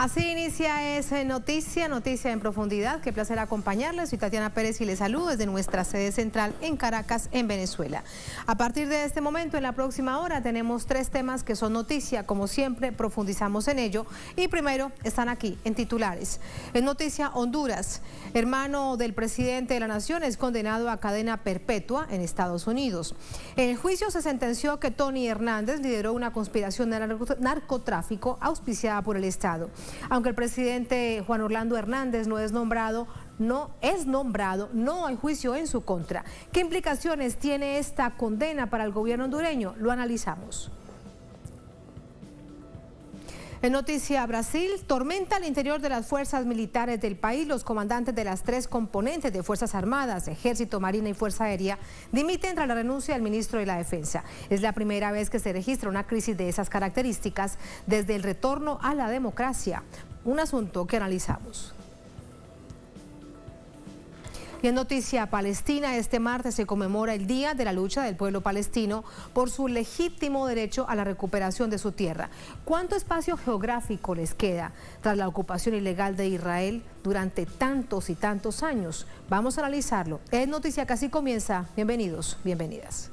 Así inicia esa noticia en profundidad. Qué placer acompañarles. Soy Tatiana Pérez y les saludo desde nuestra sede central en Caracas, en Venezuela. A partir de este momento, en la próxima hora, tenemos 3 temas que son noticia. Como siempre, profundizamos en ello. Y primero, están aquí, en titulares. En noticia, Honduras. Hermano del presidente de la Nación es condenado a cadena perpetua en Estados Unidos. En el juicio se sentenció que Tony Hernández lideró una conspiración de narcotráfico auspiciada por el Estado. Aunque el presidente Juan Orlando Hernández no es nombrado, no hay juicio en su contra. ¿Qué implicaciones tiene esta condena para el gobierno hondureño? Lo analizamos. En noticia, Brasil, tormenta al interior de las fuerzas militares del país. Los comandantes de las 3 componentes de Fuerzas Armadas, Ejército, Marina y Fuerza Aérea, dimiten tras la renuncia del ministro de la Defensa. Es la primera vez que se registra una crisis de esas características desde el retorno a la democracia. Un asunto que analizamos. Y en noticia, Palestina, este martes se conmemora el Día de la Lucha del Pueblo Palestino por su legítimo derecho a la recuperación de su tierra. ¿Cuánto espacio geográfico les queda tras la ocupación ilegal de Israel durante tantos y tantos años? Vamos a analizarlo. Es noticia que así comienza. Bienvenidos, bienvenidas.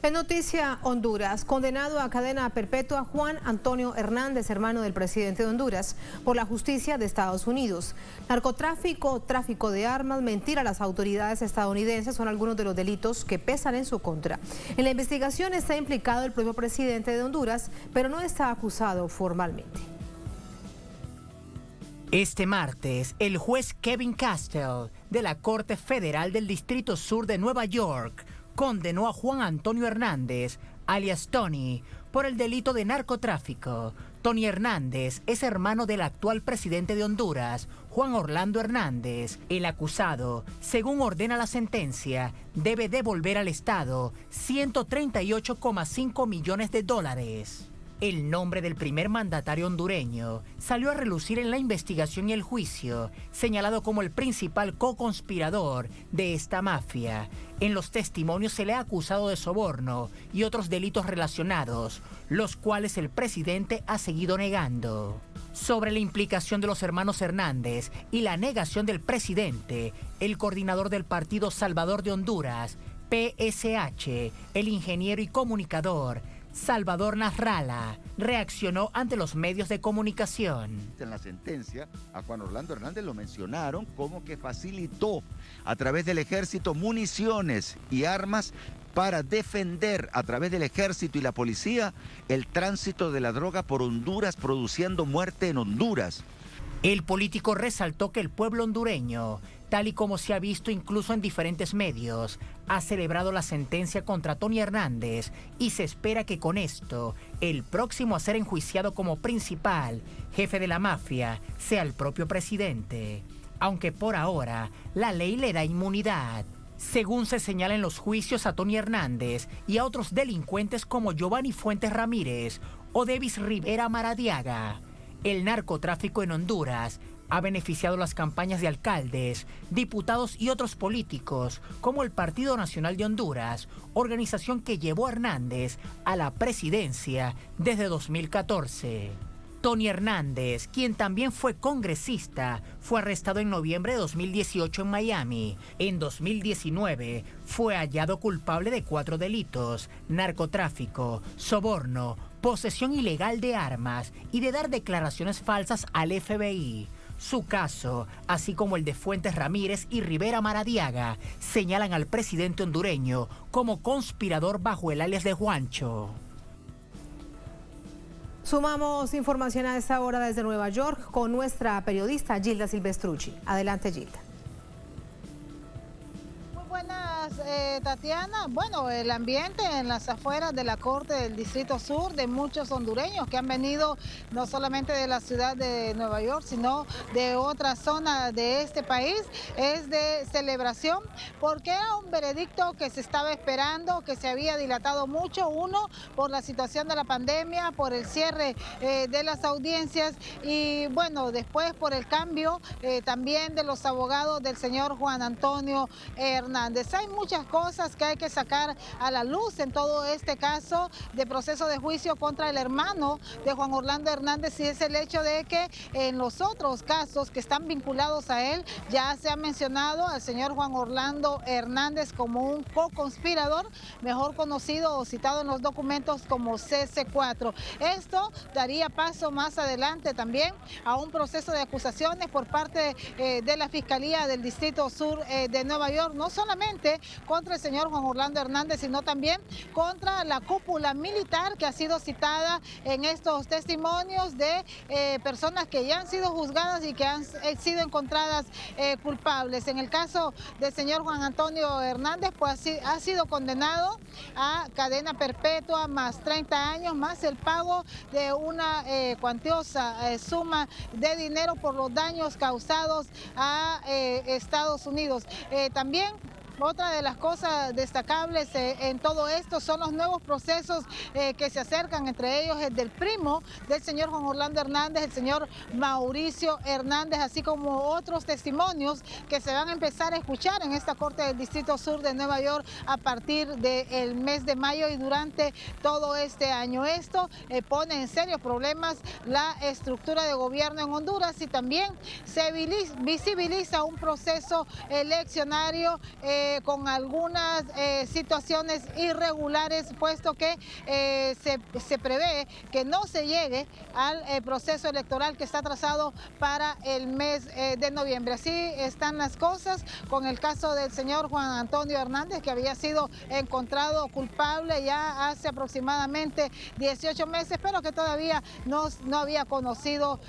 En noticia, Honduras, condenado a cadena perpetua Juan Antonio Hernández, hermano del presidente de Honduras, por la justicia de Estados Unidos. Narcotráfico, tráfico de armas, mentir a las autoridades estadounidenses son algunos de los delitos que pesan en su contra. En la investigación está implicado el propio presidente de Honduras, pero no está acusado formalmente. Este martes, el juez Kevin Castell, de la Corte Federal del Distrito Sur de Nueva York, condenó a Juan Antonio Hernández, alias Tony, por el delito de narcotráfico. Tony Hernández es hermano del actual presidente de Honduras, Juan Orlando Hernández. El acusado, según ordena la sentencia, debe devolver al Estado $138,5 millones. El nombre del primer mandatario hondureño salió a relucir en la investigación y el juicio, señalado como el principal co-conspirador de esta mafia. En los testimonios se le ha acusado de soborno y otros delitos relacionados, los cuales el presidente ha seguido negando. Sobre la implicación de los hermanos Hernández y la negación del presidente, el coordinador del Partido Salvador de Honduras, PSH, el ingeniero y comunicador Salvador Nasralla, reaccionó ante los medios de comunicación. En la sentencia, a Juan Orlando Hernández lo mencionaron como que facilitó a través del ejército municiones y armas para defender a través del ejército y la policía el tránsito de la droga por Honduras, produciendo muerte en Honduras. El político resaltó que el pueblo hondureño, tal y como se ha visto incluso en diferentes medios, ha celebrado la sentencia contra Tony Hernández y se espera que con esto, el próximo a ser enjuiciado como principal jefe de la mafia sea el propio presidente. Aunque por ahora, la ley le da inmunidad. Según se señala en los juicios a Tony Hernández y a otros delincuentes como Giovanni Fuentes Ramírez o Davis Rivera Maradiaga, el narcotráfico en Honduras ha beneficiado las campañas de alcaldes, diputados y otros políticos, como el Partido Nacional de Honduras, organización que llevó a Hernández a la presidencia desde 2014. Tony Hernández, quien también fue congresista, fue arrestado en noviembre de 2018 en Miami. En 2019 fue hallado culpable de 4 delitos: narcotráfico, soborno, posesión ilegal de armas y de dar declaraciones falsas al FBI. Su caso, así como el de Fuentes Ramírez y Rivera Maradiaga, señalan al presidente hondureño como conspirador bajo el alias de Juancho. Sumamos información a esta hora desde Nueva York con nuestra periodista Gilda Silvestrucci. Adelante, Gilda. Buenas, Tatiana. Bueno, el ambiente en las afueras de la Corte del Distrito Sur de muchos hondureños que han venido no solamente de la ciudad de Nueva York, sino de otras zonas de este país, es de celebración porque era un veredicto que se estaba esperando, que se había dilatado mucho, uno, por la situación de la pandemia, por el cierre de las audiencias y bueno, después por el cambio también de los abogados del señor Juan Antonio Hernández. Hay muchas cosas que hay que sacar a la luz en todo este caso de proceso de juicio contra el hermano de Juan Orlando Hernández, y es el hecho de que en los otros casos que están vinculados a él ya se ha mencionado al señor Juan Orlando Hernández como un co-conspirador, mejor conocido o citado en los documentos como CC4. Esto daría paso más adelante también a un proceso de acusaciones por parte de la Fiscalía del Distrito Sur de Nueva York, no solamente contra el señor Juan Orlando Hernández, sino también contra la cúpula militar que ha sido citada en estos testimonios de personas que ya han sido juzgadas y que han sido encontradas culpables. En el caso del señor Juan Antonio Hernández, pues ha sido condenado a cadena perpetua más 30 años, más el pago de una cuantiosa suma de dinero por los daños causados a Estados Unidos. También otra de las cosas destacables en todo esto son los nuevos procesos que se acercan, entre ellos el del primo del señor Juan Orlando Hernández, el señor Mauricio Hernández, así como otros testimonios que se van a empezar a escuchar en esta Corte del Distrito Sur de Nueva York a partir del mes de mayo y durante todo este año. Esto pone en serios problemas la estructura de gobierno en Honduras y también se visibiliza un proceso eleccionario con algunas situaciones irregulares, puesto que se prevé que no se llegue al proceso electoral que está trazado para el mes de noviembre. Así están las cosas con el caso del señor Juan Antonio Hernández, que había sido encontrado culpable ya hace aproximadamente 18 meses, pero que todavía no había conocido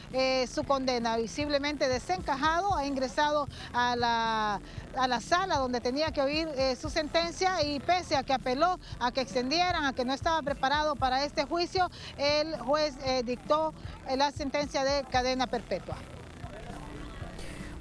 su condena. Visiblemente desencajado, ha ingresado a la sala donde tenía que oír su sentencia, y pese a que apeló a que extendieran, a que no estaba preparado para este juicio, el juez dictó la sentencia de cadena perpetua.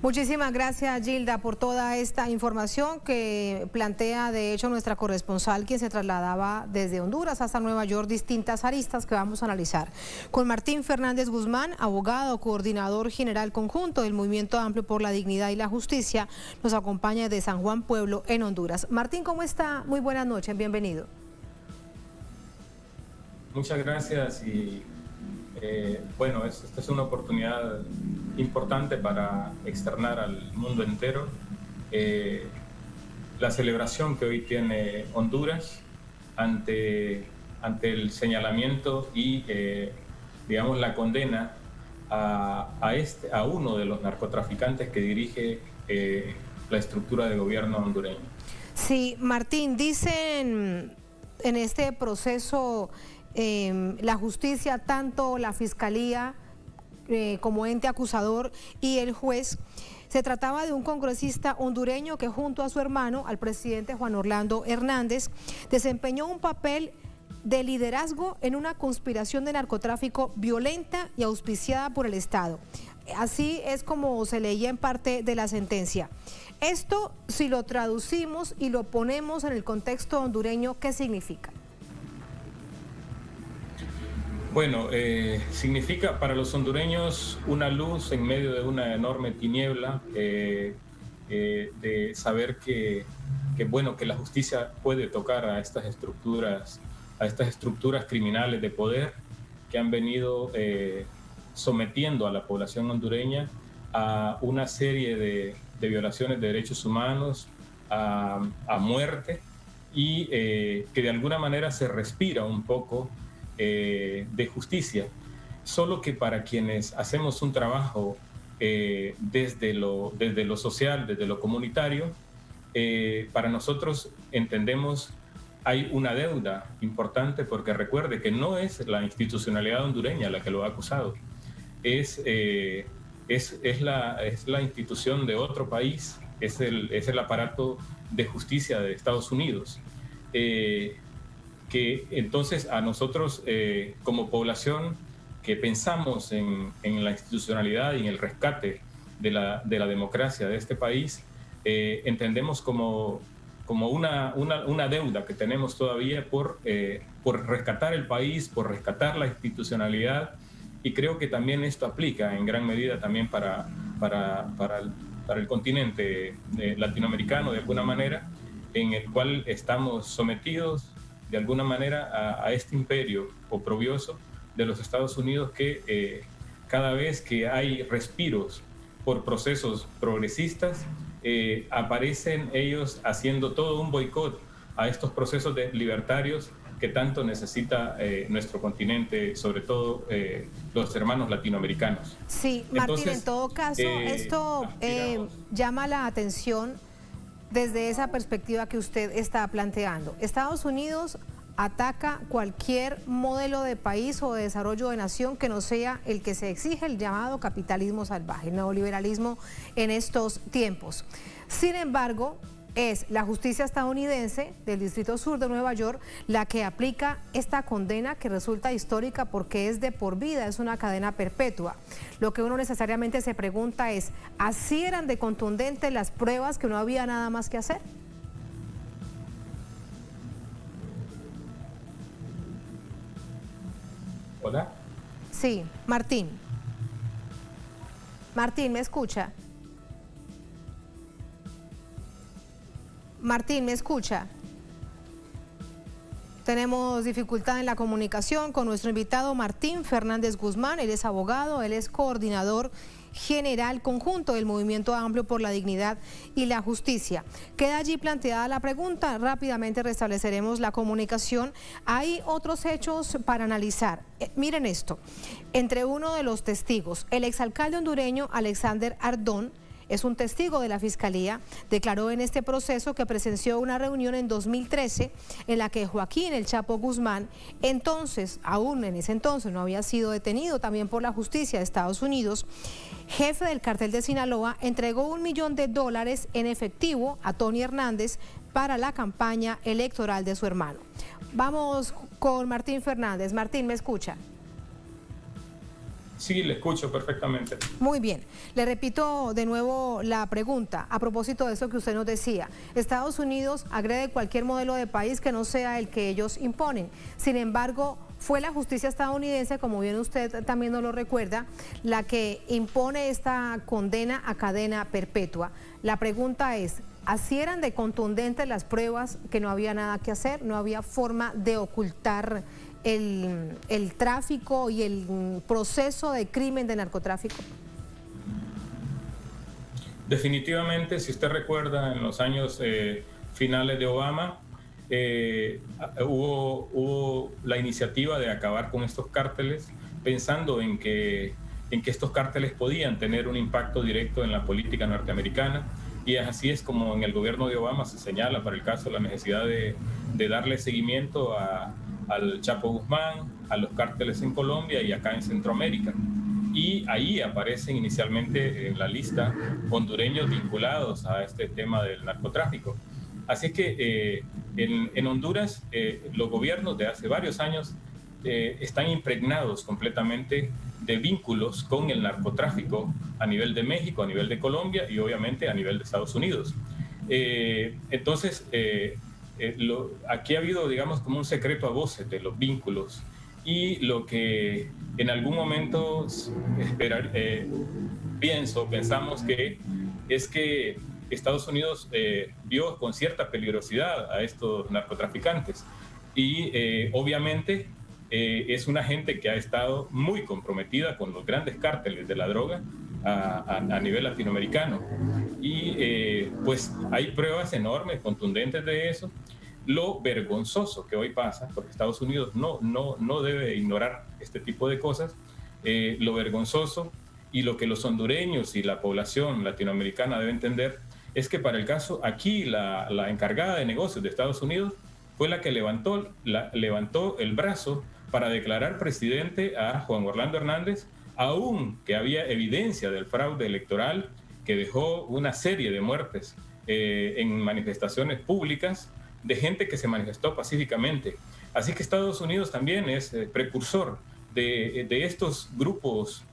Muchísimas gracias, Gilda, por toda esta información que plantea, de hecho, nuestra corresponsal, quien se trasladaba desde Honduras hasta Nueva York, distintas aristas que vamos a analizar. Con Martín Fernández Guzmán, abogado, coordinador general conjunto del Movimiento Amplio por la Dignidad y la Justicia, nos acompaña desde San Juan Pueblo, en Honduras. Martín, ¿cómo está? Muy buenas noches, bienvenido. Muchas gracias y bueno, esta es una oportunidad importante para externar al mundo entero la celebración que hoy tiene Honduras ante el señalamiento y digamos la condena a uno de los narcotraficantes que dirige la estructura de gobierno hondureño. Sí, Martín, dicen en este proceso la justicia, tanto la fiscalía como ente acusador y el juez, se trataba de un congresista hondureño que junto a su hermano, al presidente Juan Orlando Hernández, desempeñó un papel de liderazgo en una conspiración de narcotráfico violenta y auspiciada por el Estado. Así es como se leía en parte de la sentencia. Esto, si lo traducimos y lo ponemos en el contexto hondureño, ¿qué significa? Bueno, significa para los hondureños una luz en medio de una enorme tiniebla, de saber que la justicia puede tocar a estas estructuras criminales de poder que han venido sometiendo a la población hondureña a una serie de violaciones de derechos humanos, a muerte, y que de alguna manera se respira un poco de justicia, solo que para quienes hacemos un trabajo desde lo social, desde lo comunitario, para nosotros entendemos hay una deuda importante, porque recuerde que no es la institucionalidad hondureña la que lo ha acusado, es la institución de otro país es el aparato de justicia de Estados Unidos. Que entonces a nosotros como población que pensamos en la institucionalidad y en el rescate de la democracia de este país, entendemos como una deuda que tenemos todavía por rescatar el país, por rescatar la institucionalidad, y creo que también esto aplica en gran medida también para el continente latinoamericano de alguna manera, en el cual estamos sometidos de alguna manera a este imperio oprobioso de los Estados Unidos, que cada vez que hay respiros por procesos progresistas, aparecen ellos haciendo todo un boicot a estos procesos libertarios que tanto necesita nuestro continente, sobre todo los hermanos latinoamericanos. Sí, Martín, entonces, en todo caso, esto llama la atención desde esa perspectiva que usted está planteando. Estados Unidos ataca cualquier modelo de país o de desarrollo de nación que no sea el que se exige, el llamado capitalismo salvaje, el neoliberalismo en estos tiempos. Sin embargo, es la justicia estadounidense del Distrito Sur de Nueva York la que aplica esta condena, que resulta histórica porque es de por vida, es una cadena perpetua. Lo que uno necesariamente se pregunta es, ¿así eran de contundentes las pruebas que no había nada más que hacer? ¿Hola? Sí, Martín. Martín, ¿me escucha? Martín, ¿me escucha? Tenemos dificultad en la comunicación con nuestro invitado Martín Fernández Guzmán. Él es abogado, él es coordinador general conjunto del Movimiento Amplio por la Dignidad y la Justicia. Queda allí planteada la pregunta, rápidamente restableceremos la comunicación. Hay otros hechos para analizar. Miren esto, entre uno de los testigos, el exalcalde hondureño Alexander Ardón, es un testigo de la Fiscalía, declaró en este proceso que presenció una reunión en 2013 en la que Joaquín El Chapo Guzmán, entonces, aún en ese entonces no había sido detenido también por la justicia de Estados Unidos, jefe del cartel de Sinaloa, entregó $1 millón en efectivo a Tony Hernández para la campaña electoral de su hermano. Vamos con Martín Fernández. Martín, ¿me escucha? Sí, le escucho perfectamente. Muy bien. Le repito de nuevo la pregunta a propósito de eso que usted nos decía. Estados Unidos agrede cualquier modelo de país que no sea el que ellos imponen. Sin embargo, fue la justicia estadounidense, como bien usted también nos lo recuerda, la que impone esta condena a cadena perpetua. La pregunta es, ¿así eran de contundentes las pruebas que no había nada que hacer? ¿No había forma de ocultar el tráfico y el proceso de crimen de narcotráfico? Definitivamente, si usted recuerda, en los años finales de Obama, hubo la iniciativa de acabar con estos cárteles, pensando en que estos cárteles podían tener un impacto directo en la política norteamericana, y así es como en el gobierno de Obama se señala para el caso la necesidad de darle seguimiento al Chapo Guzmán, a los cárteles en Colombia y acá en Centroamérica. Y ahí aparecen inicialmente en la lista hondureños vinculados a este tema del narcotráfico. Así que en Honduras los gobiernos de hace varios años están impregnados completamente de vínculos con el narcotráfico a nivel de México, a nivel de Colombia y obviamente a nivel de Estados Unidos. Entonces, aquí ha habido, digamos, como un secreto a voces de los vínculos, y lo que en algún momento pensamos que es que Estados Unidos vio con cierta peligrosidad a estos narcotraficantes, y obviamente es una gente que ha estado muy comprometida con los grandes cárteles de la droga a nivel latinoamericano, y pues hay pruebas enormes, contundentes de eso. Lo vergonzoso que hoy pasa, porque Estados Unidos no debe ignorar este tipo de cosas, lo vergonzoso y lo que los hondureños y la población latinoamericana deben entender es que para el caso aquí la encargada de negocios de Estados Unidos fue la que levantó el brazo para declarar presidente a Juan Orlando Hernández, aun que había evidencia del fraude electoral que dejó una serie de muertes en manifestaciones públicas de gente que se manifestó pacíficamente. Así que Estados Unidos también es precursor de estos grupos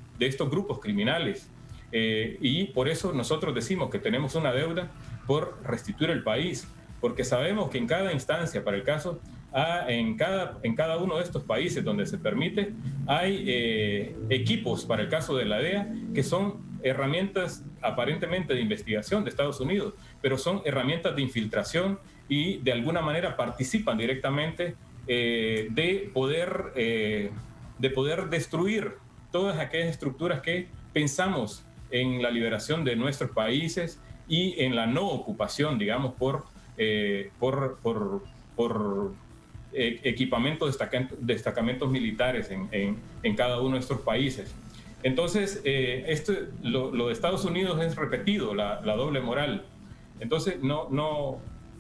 criminales. Y por eso nosotros decimos que tenemos una deuda por restituir el país, porque sabemos que en cada instancia, para el caso, en cada uno de estos países donde se permite, hay equipos, para el caso de la DEA, que son herramientas aparentemente de investigación de Estados Unidos, pero son herramientas de infiltración y de alguna manera participan directamente de poder destruir todas aquellas estructuras que pensamos en la liberación de nuestros países y en la no ocupación, digamos, por destacamentos militares en cada uno de estos países. Entonces, lo de Estados Unidos es repetido, la doble moral. Entonces,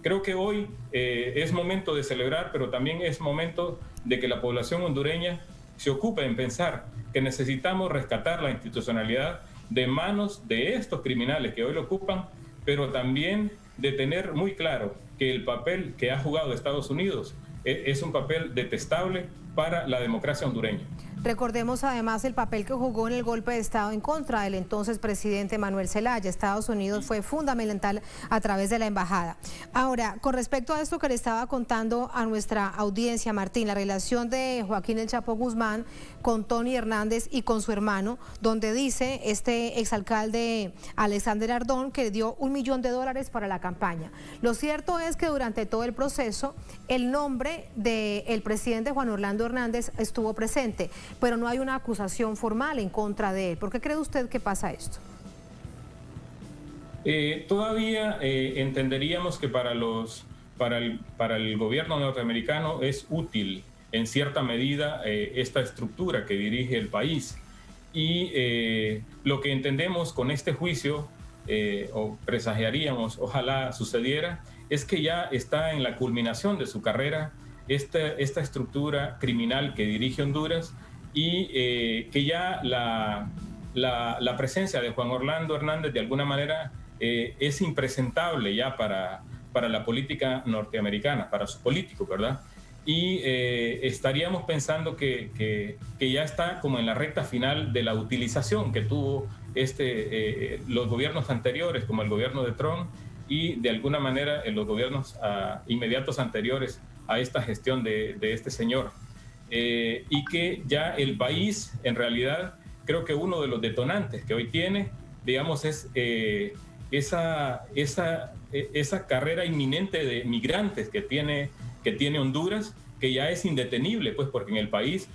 creo que hoy es momento de celebrar, pero también es momento de que la población hondureña se ocupe en pensar que necesitamos rescatar la institucionalidad de manos de estos criminales que hoy lo ocupan, pero también de tener muy claro que el papel que ha jugado Estados Unidos es un papel detestable para la democracia hondureña. Recordemos además el papel que jugó en el golpe de Estado en contra del entonces presidente Manuel Zelaya. Estados Unidos fue fundamental a través de la embajada. Ahora, con respecto a esto que le estaba contando a nuestra audiencia, Martín, la relación de Joaquín El Chapo Guzmán con Tony Hernández y con su hermano, donde dice este exalcalde Alexander Ardón que le dio $1 millón para la campaña. Lo cierto es que durante todo el proceso el nombre del presidente Juan Orlando Hernández estuvo presente, pero no hay una acusación formal en contra de él. ¿Por qué cree usted que pasa esto? Todavía entenderíamos que para el gobierno norteamericano es útil en cierta medida esta estructura que dirige el país. Y lo que entendemos con este juicio, o presagiaríamos, ojalá sucediera, es que ya está en la culminación de su carrera esta estructura criminal que dirige Honduras, y que ya la presencia de Juan Orlando Hernández de alguna manera es impresentable ya para la política norteamericana, para sus políticos, ¿verdad? Y estaríamos pensando que ya está como en la recta final de la utilización que tuvo los gobiernos anteriores, como el gobierno de Trump, y de alguna manera en los gobiernos inmediatos anteriores a esta gestión de este señor. Y que ya el país, en realidad, creo que uno de los detonantes que hoy tiene, digamos, es esa carrera inminente de migrantes que tiene Honduras, que ya es indetenible, pues, porque en el país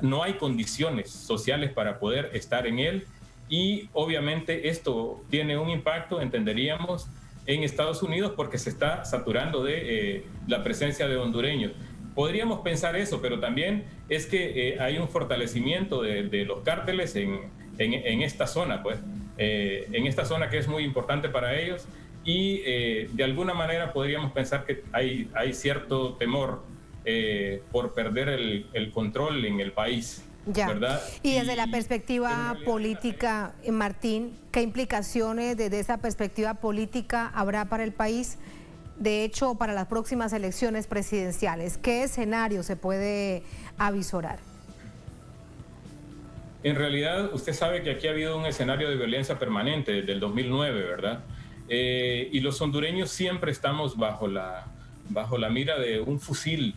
no hay condiciones sociales para poder estar en él, y obviamente esto tiene un impacto, entenderíamos, en Estados Unidos, porque se está saturando de la presencia de hondureños. Podríamos pensar eso, pero también es que hay un fortalecimiento de los cárteles en esta zona, pues, en esta zona que es muy importante para ellos, y de alguna manera podríamos pensar que hay cierto temor por perder el control en el país. Ya. ¿Verdad? Y desde la perspectiva política, Martín, ¿qué implicaciones desde esa perspectiva política habrá para el país? De hecho, para las próximas elecciones presidenciales, ¿qué escenario se puede avisorar? En realidad, usted sabe que aquí ha habido un escenario de violencia permanente desde el 2009, ¿verdad? Y los hondureños siempre estamos bajo la mira de un fusil,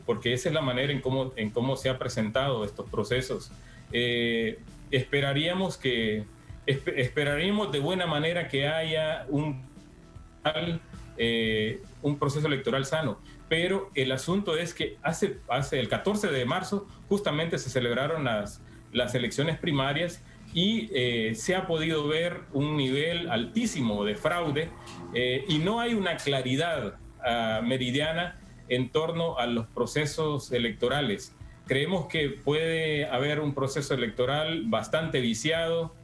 porque esa es la manera en cómo se han presentado estos procesos. Esperaríamos de buena manera que haya un proceso electoral sano, pero el asunto es que hace el 14 de marzo justamente se celebraron las elecciones primarias, y se ha podido ver un nivel altísimo de fraude, y no hay una claridad meridiana en torno a los procesos electorales. Creemos que puede haber un proceso electoral bastante viciado,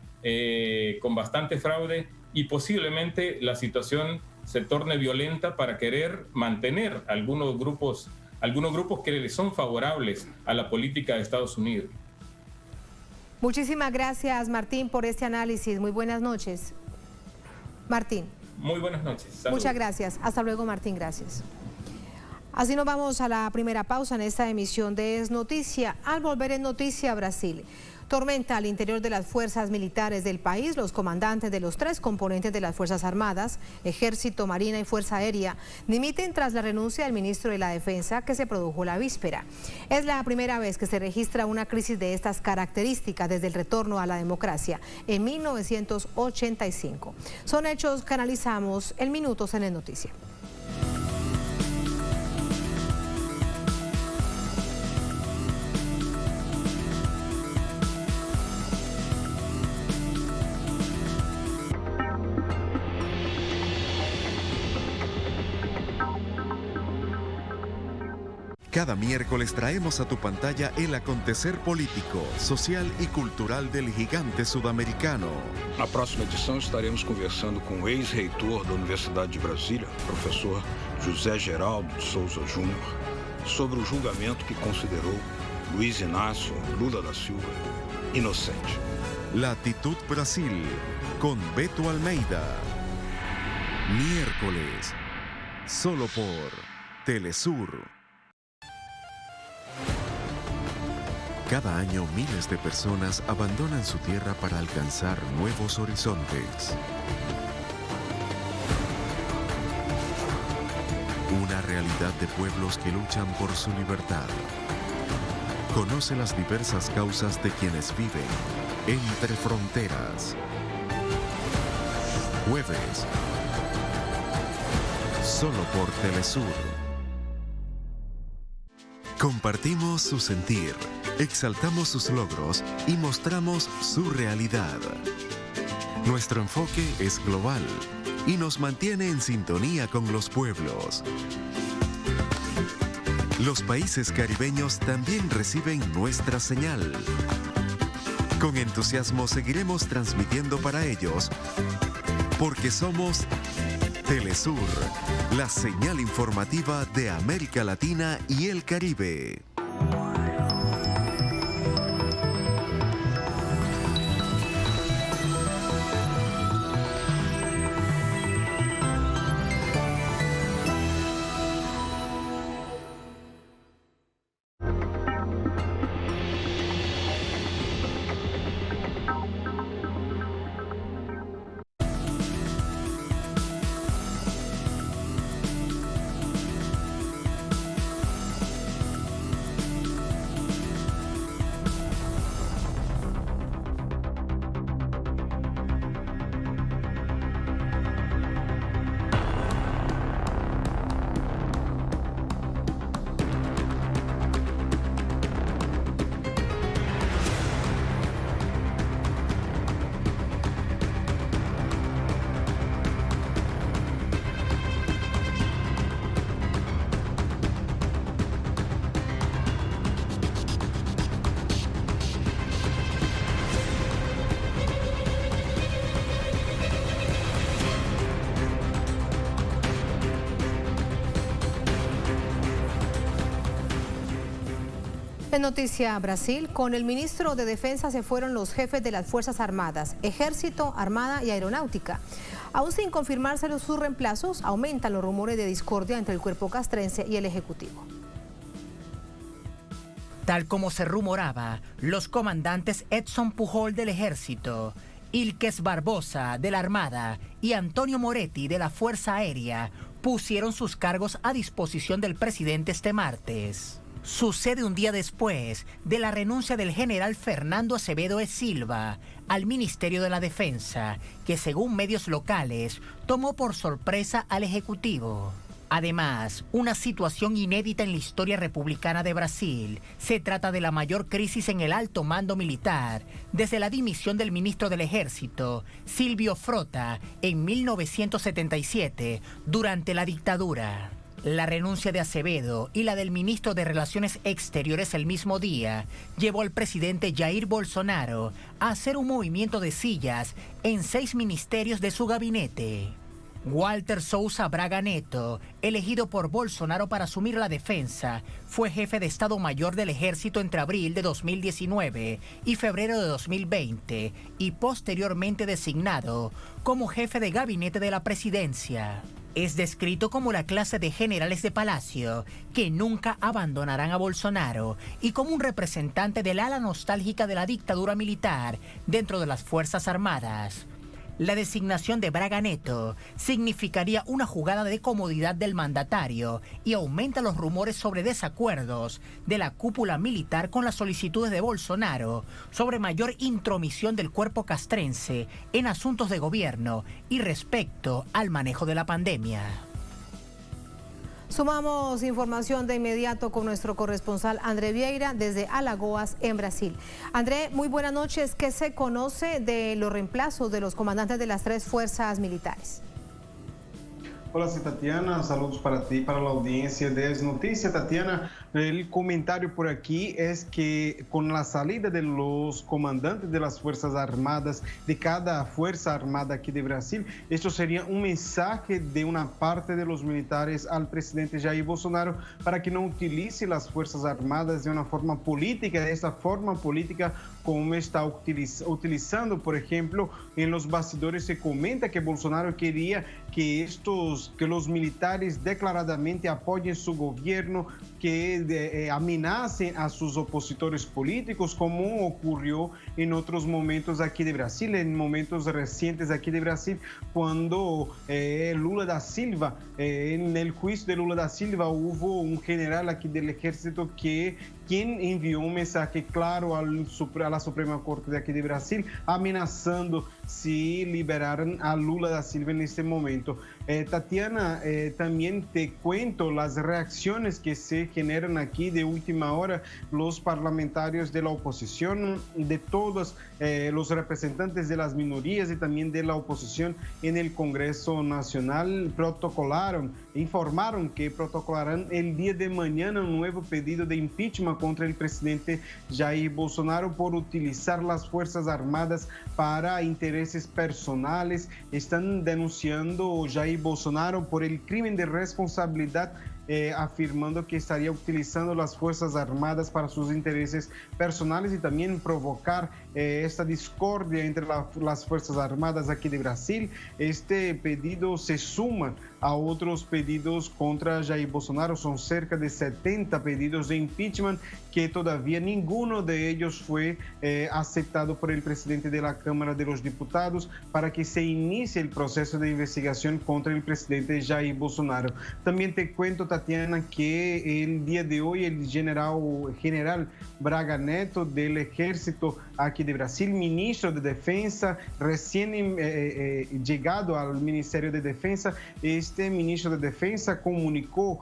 con bastante fraude, y posiblemente la situación se torne violenta para querer mantener algunos grupos que son favorables a la política de Estados Unidos. Muchísimas gracias, Martín, por este análisis. Muy buenas noches. Martín. Muy buenas noches. Saludos. Muchas gracias. Hasta luego, Martín. Gracias. Así nos vamos a la primera pausa en esta emisión de Es Noticia. Al volver en Noticia, Brasil. Tormenta al interior de las fuerzas militares del país. Los comandantes de los 3 componentes de las Fuerzas Armadas, Ejército, Marina y Fuerza Aérea, dimiten tras la renuncia del ministro de la Defensa que se produjo la víspera. Es la primera vez que se registra una crisis de estas características desde el retorno a la democracia en 1985. Son hechos que analizamos en minutos en Es Noticia. Cada miércoles traemos a tu pantalla el acontecer político, social y cultural del gigante sudamericano. Na próxima edição estaremos conversando com o ex-reitor da Universidade de Brasília, professor José Geraldo de Souza Júnior, sobre o julgamento que considerou Luiz Inácio Lula da Silva inocente. Latitud Brasil, con Beto Almeida. Miércoles, solo por Telesur. Cada año miles de personas abandonan su tierra para alcanzar nuevos horizontes. Una realidad de pueblos que luchan por su libertad. Conoce las diversas causas de quienes viven entre fronteras. Jueves, solo por Telesur. Compartimos su sentir, exaltamos sus logros y mostramos su realidad. Nuestro enfoque es global y nos mantiene en sintonía con los pueblos. Los países caribeños también reciben nuestra señal. Con entusiasmo seguiremos transmitiendo para ellos, porque somos Telesur, la señal informativa de América Latina y el Caribe. En Noticia Brasil, con el ministro de Defensa se fueron los jefes de las Fuerzas Armadas, Ejército, Armada y Aeronáutica. Aún sin confirmarse sus reemplazos, aumentan los rumores de discordia entre el cuerpo castrense y el Ejecutivo. Tal como se rumoraba, los comandantes Edson Pujol del Ejército, Ilques Barbosa de la Armada y Antonio Moretti de la Fuerza Aérea pusieron sus cargos a disposición del presidente este martes. Sucede un día después de la renuncia del general Fernando Acevedo e Silva al Ministerio de la Defensa, que según medios locales tomó por sorpresa al Ejecutivo. Además, una situación inédita en la historia republicana de Brasil. Se trata de la mayor crisis en el alto mando militar desde la dimisión del ministro del Ejército, Silvio Frota, en 1977, durante la dictadura. La renuncia de Acevedo y la del ministro de Relaciones Exteriores el mismo día llevó al presidente Jair Bolsonaro a hacer un movimiento de sillas en 6 ministerios de su gabinete. Walter Souza Braga Neto, elegido por Bolsonaro para asumir la defensa, fue jefe de Estado Mayor del Ejército entre abril de 2019 y febrero de 2020 y posteriormente designado como jefe de gabinete de la presidencia. Es descrito como la clase de generales de Palacio que nunca abandonarán a Bolsonaro y como un representante del ala nostálgica de la dictadura militar dentro de las Fuerzas Armadas. La designación de Braga Neto significaría una jugada de comodidad del mandatario y aumenta los rumores sobre desacuerdos de la cúpula militar con las solicitudes de Bolsonaro sobre mayor intromisión del cuerpo castrense en asuntos de gobierno y respecto al manejo de la pandemia. Sumamos información de inmediato con nuestro corresponsal André Vieira desde Alagoas, en Brasil. André, muy buenas noches. ¿Qué se conoce de los reemplazos de los comandantes de las 3 fuerzas militares? Hola, Tatiana, saludos para ti, para la audiencia de Noticias. Tatiana, el comentario por aquí es que con la salida de los comandantes de las Fuerzas Armadas, de cada Fuerza Armada aquí de Brasil, esto sería un mensaje de una parte de los militares al presidente Jair Bolsonaro para que no utilice las Fuerzas Armadas de una forma política, de esta forma política como está utilizando, por ejemplo, en los bastidores se comenta que Bolsonaro quería que los militares declaradamente apoyen su gobierno, que amenacen a sus opositores políticos, como ocurrió en otros momentos aquí de Brasil, en momentos recientes aquí de Brasil, cuando Lula da Silva, en el juicio de Lula da Silva, hubo un general aquí del ejército quien envió un mensaje claro a la Suprema Corte de aquí de Brasil, amenazando si liberaran a Lula da Silva en este momento. Tatiana, también te cuento las reacciones que se generan aquí de última hora. Los parlamentarios de la oposición, de todos los representantes de las minorías y también de la oposición en el Congreso Nacional informaron que protocolarán el día de mañana un nuevo pedido de impeachment contra el presidente Jair Bolsonaro por utilizar las Fuerzas Armadas para intereses personales. Están denunciando Jair Bolsonaro por el crimen de responsabilidad, afirmando que estaría utilizando las Fuerzas Armadas para sus intereses personales y también provocar esta discordia entre las Fuerzas Armadas aquí de Brasil. Este pedido se suma a otros pedidos contra Jair Bolsonaro. Son cerca de 70 pedidos de impeachment que todavía ninguno de ellos fue aceptado por el presidente de la Cámara de los Diputados para que se inicie el proceso de investigación contra el presidente Jair Bolsonaro. También te cuento, Tatiana, que el día de hoy el general Braga Neto del Ejército aquí de Brasil, ministro de Defensa, recién llegado al Ministerio de Defensa, este ministro de Defensa comunicó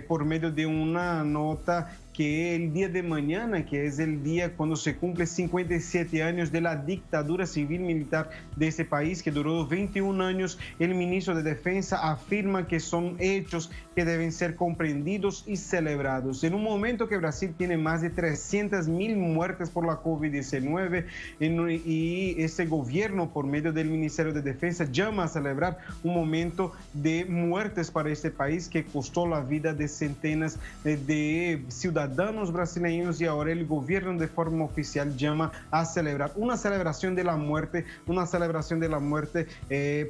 por medio de una nota que el día de mañana, que es el día cuando se cumple 57 años de la dictadura civil militar de este país, que duró 21 años, el ministro de Defensa afirma que son hechos que deben ser comprendidos y celebrados. En un momento que Brasil tiene más de 300.000 muertes por la COVID-19 y este gobierno, por medio del Ministerio de Defensa, llama a celebrar un momento de muertes para este país que costó la vida de centenas de ciudadanos brasileños, y ahora el gobierno de forma oficial llama a celebrar una celebración de la muerte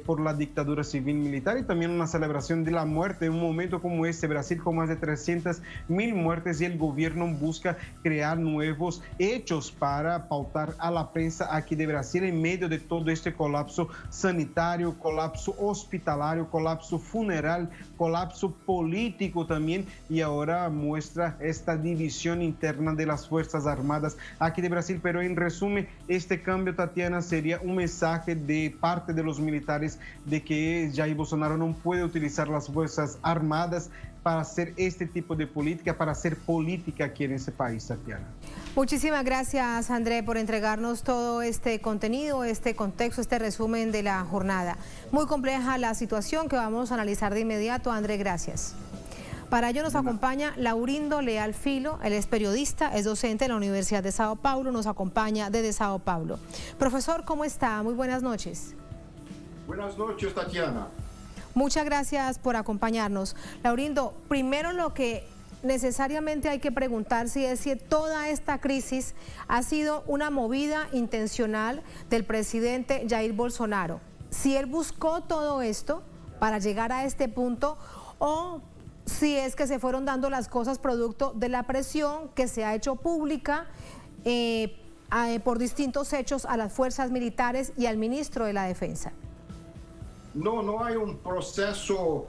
por la dictadura civil militar, y también una celebración de la muerte en un momento como este. Brasil con más de 300.000 muertes, y el gobierno busca crear nuevos hechos para pautar a la prensa aquí de Brasil en medio de todo este colapso sanitario, colapso hospitalario, colapso funeral, colapso político también, y ahora muestra esta división interna de las Fuerzas Armadas aquí de Brasil. Pero en resumen, este cambio, Tatiana, sería un mensaje de parte de los militares de que Jair Bolsonaro no puede utilizar las Fuerzas Armadas para hacer este tipo de política, para hacer política aquí en ese país, Tatiana. Muchísimas gracias, André, por entregarnos todo este contenido, este contexto, este resumen de la jornada. Muy compleja la situación que vamos a analizar de inmediato. André, gracias. Para ello nos acompaña Laurindo Leal Filo, él es periodista, es docente en la Universidad de Sao Paulo, nos acompaña desde Sao Paulo. Profesor, ¿cómo está? Muy buenas noches. Buenas noches, Tatiana. Muchas gracias por acompañarnos. Laurindo, primero lo que necesariamente hay que preguntarse es si toda esta crisis ha sido una movida intencional del presidente Jair Bolsonaro. Si él buscó todo esto para llegar a este punto o si es que se fueron dando las cosas producto de la presión que se ha hecho pública por distintos hechos a las fuerzas militares y al ministro de la Defensa. Não há processo,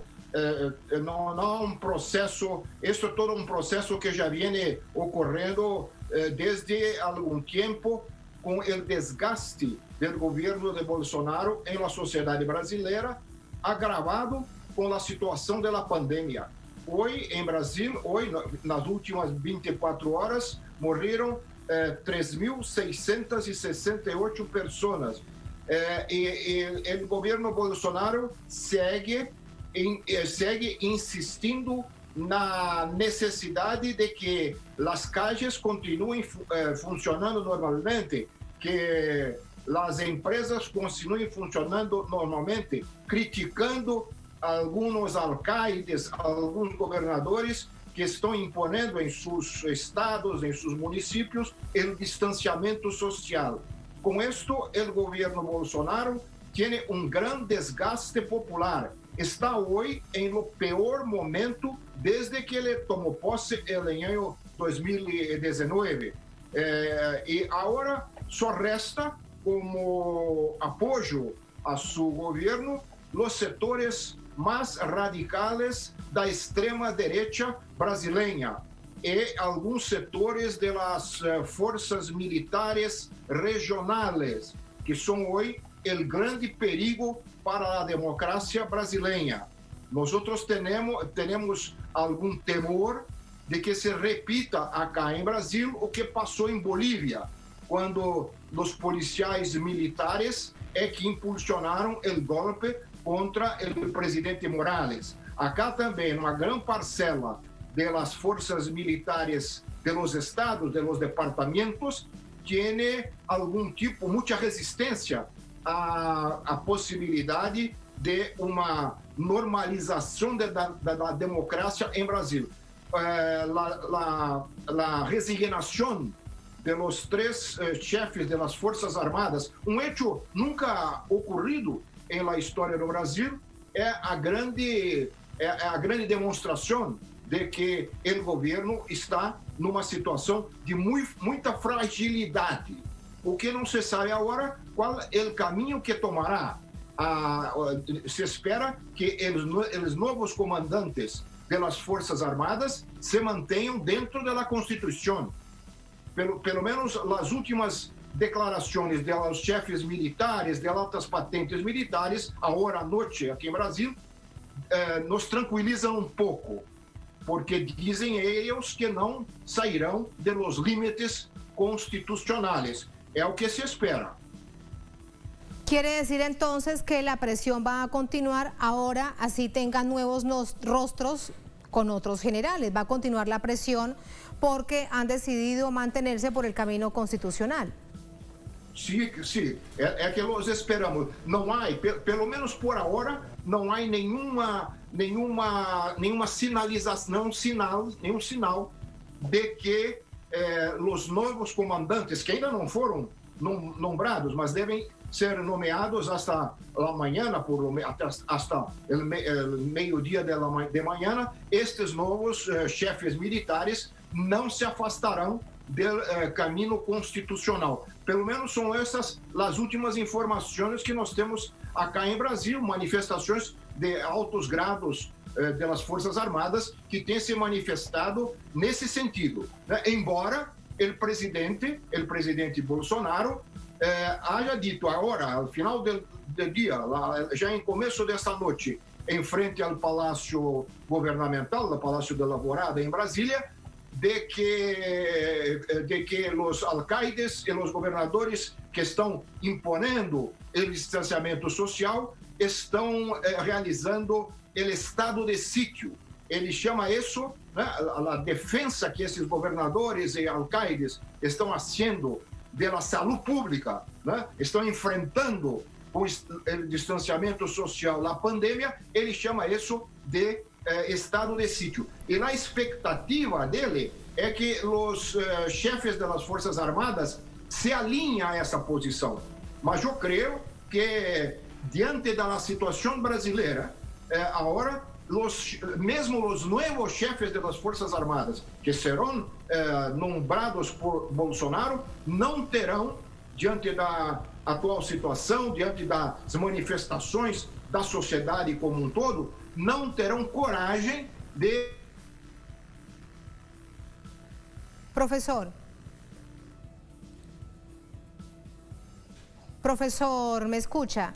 não há processo, isso é todo processo que já vem ocorrendo desde algum tempo com o desgaste do governo de Bolsonaro em la sociedade brasileira, agravado com a situação da pandemia. Hoje, em Brasil, nas últimas 24 horas, morreram 3.668 pessoas. E o governo Bolsonaro segue insistindo na necessidade de que as caixas continuem funcionando normalmente, que as empresas continuem funcionando normalmente, criticando alguns alcaides, alguns governadores que estão impondo em seus estados, em seus municípios, o distanciamento social. Com isto, o governo Bolsonaro tem grande desgaste popular. Está hoje em o pior momento desde que ele tomou posse em ano 2019. E agora só resta como apoio a seu governo os setores mais radicais da extrema-direita brasileira e alguns setores das forças militares regionais, que são hoje o grande perigo para a democracia brasileira. Nós temos algum temor de que se repita acá em Brasil o que passou em Bolívia, quando os policiais militares que impulsionaram o golpe contra o presidente Morales. Acá também, uma grande parcela das forças militares de los estados, de los departamentos, tem algum tipo, muita resistência à possibilidade de uma normalização da democracia em Brasil. A resignação de los três chefes de las Forças Armadas, hecho nunca ocorrido em la história do Brasil, é a grande demonstração de que o governo está numa situação de muita fragilidade. O que não se sabe agora qual é o caminho que tomará. Se espera que os novos comandantes das Forças Armadas se mantenham dentro da Constituição. Pelo menos as últimas declarações dos chefes militares, de altas patentes militares, agora à noite aqui em Brasil, nos tranquilizam pouco, porque dizem eles que não sairão de los límites constitucionais. É o que se espera. Quiere decir entonces que la presión va a continuar ahora, así tengan nuevos rostros con otros generales. Va a continuar la presión porque han decidido mantenerse por el camino constitucional. Sim, é que nós esperamos. Não há, pelo menos por agora, não há nenhuma sinalização, nenhum sinal de que os novos comandantes, que ainda não foram nombrados, mas devem ser nomeados hasta amanhã, hasta o meio-dia de manhã, estes novos chefes militares não se afastarão do caminho constitucional. Pelo menos são essas as últimas informações que nós temos acá em Brasil, manifestações de altos grados das Forças Armadas que têm se manifestado nesse sentido, né? Embora o presidente Bolsonaro haja dito agora, ao final do dia, já em começo desta noite, em frente ao Palácio Governamental, ao Palácio da Alvorada, em Brasília, de que os alcaides e os governadores que estão impondo o distanciamento social estão realizando o estado de sítio. Ele chama isso, né, a defesa que esses governadores e alcaides estão fazendo da saúde pública, né? Estão enfrentando o distanciamento social, a pandemia, ele chama isso de estado de sítio. E a expectativa dele é que os chefes das Forças Armadas se alinhem a essa posição. Mas eu creio que, diante da situação brasileira, agora, mesmo os novos chefes das Forças Armadas, que serão nombrados por Bolsonaro, não terão, diante da atual situação, diante das manifestações da sociedade como um todo, não terão coragem de... Profesor, ¿me escucha?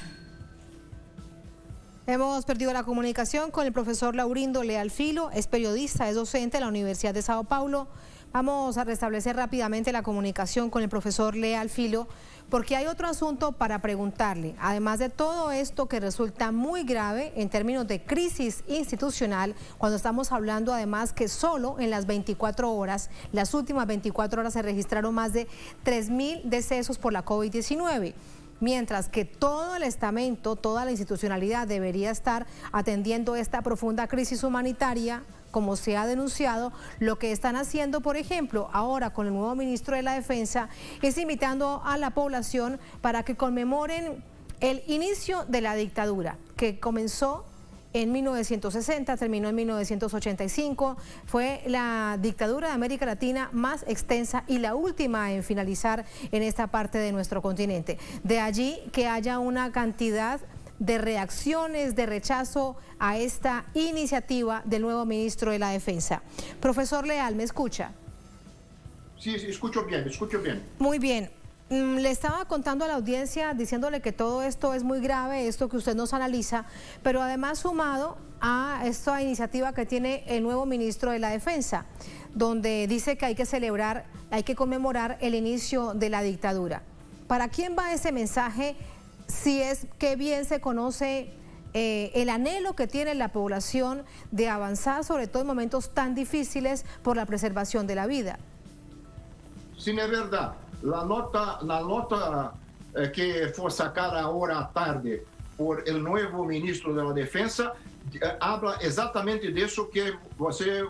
Hemos perdido la comunicación con el profesor Laurindo Leal Filo, es periodista, es docente en la Universidad de Sao Paulo. Vamos a restablecer rápidamente la comunicación con el profesor Leal Filo, porque hay otro asunto para preguntarle. Además de todo esto que resulta muy grave en términos de crisis institucional, cuando estamos hablando además que solo en las 24 horas, las últimas 24 horas se registraron más de 3.000 decesos por la COVID-19. Mientras que todo el estamento, toda la institucionalidad debería estar atendiendo esta profunda crisis humanitaria, como se ha denunciado, lo que están haciendo, por ejemplo, ahora con el nuevo ministro de la Defensa, es invitando a la población para que conmemoren el inicio de la dictadura, que comenzó en 1960, terminó en 1985, fue la dictadura de América Latina más extensa y la última en finalizar en esta parte de nuestro continente. De allí que haya una cantidad de reacciones, de rechazo a esta iniciativa del nuevo ministro de la Defensa. Profesor Leal, ¿me escucha? Sí, escucho bien, escucho bien. Muy bien. Le estaba contando a la audiencia, diciéndole que todo esto es muy grave, esto que usted nos analiza, pero además sumado a esta iniciativa que tiene el nuevo ministro de la Defensa, donde dice que hay que celebrar, hay que conmemorar el inicio de la dictadura. ¿Para quién va ese mensaje? Si es que bien se conoce el anhelo que tiene la población de avanzar, sobre todo en momentos tan difíciles, por la preservación de la vida. Sim, é verdade. Na nota que foi sacada agora à tarde por el novo ministro da Defensa, habla exatamente disso que você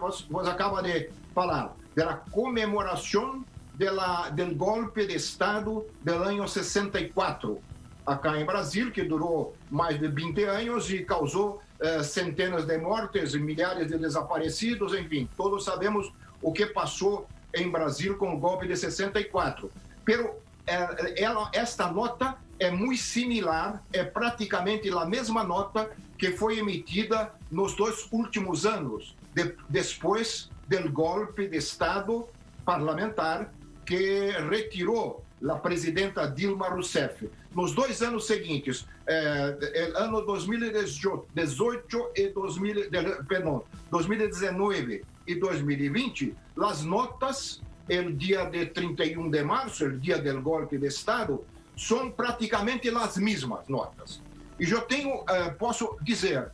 acaba de falar, da comemoração do golpe de Estado do ano 64, acá em Brasil, que durou mais de 20 anos e causou centenas de mortes, milhares de desaparecidos, enfim, todos sabemos o que passou em Brasil com o golpe de 64. Pero esta nota é muito similar, é praticamente a mesma nota que foi emitida nos 2 últimos anos, depois do golpe de Estado parlamentar que retirou a presidenta Dilma Rousseff. Nos 2 anos seguintes, ano 2018 e 2019 e 2020, as notas, o dia de 31 de março, o dia do golpe de Estado, são praticamente as mesmas notas. E eu posso dizer,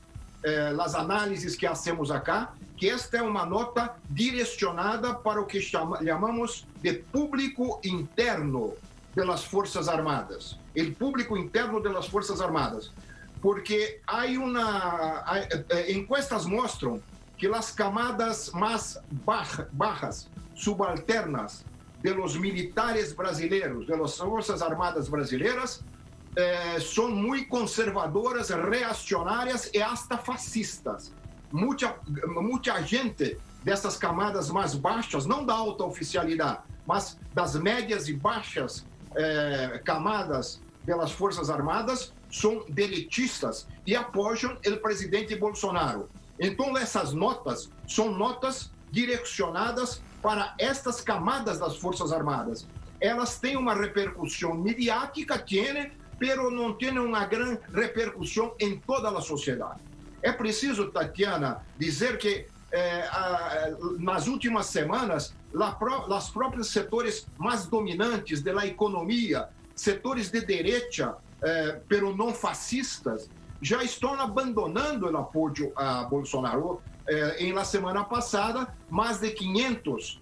as análises que hacemos acá, que esta é uma nota direcionada para o que chamamos de público interno das Forças Armadas. O público interno das Forças Armadas. Porque encuestas mostram que as camadas mais bajas, subalternas de los militares brasileiros, de las Forças Armadas brasileiras, são muito conservadoras, reacionárias e hasta fascistas. Muita gente dessas camadas mais baixas, não da alta oficialidade, mas das médias e baixas camadas das Forças Armadas, são delitistas e apoiam o presidente Bolsonaro. Então, essas notas são notas direcionadas para estas camadas das Forças Armadas. Elas têm uma repercussão midiática, pero não têm uma grande repercussão em toda a sociedade. É preciso, Tatiana, dizer que nas últimas semanas, os próprios setores mais dominantes da economia, setores de direita, pero não fascistas, já estão abandonando o apoio a Bolsonaro. Na semana passada, mais de 500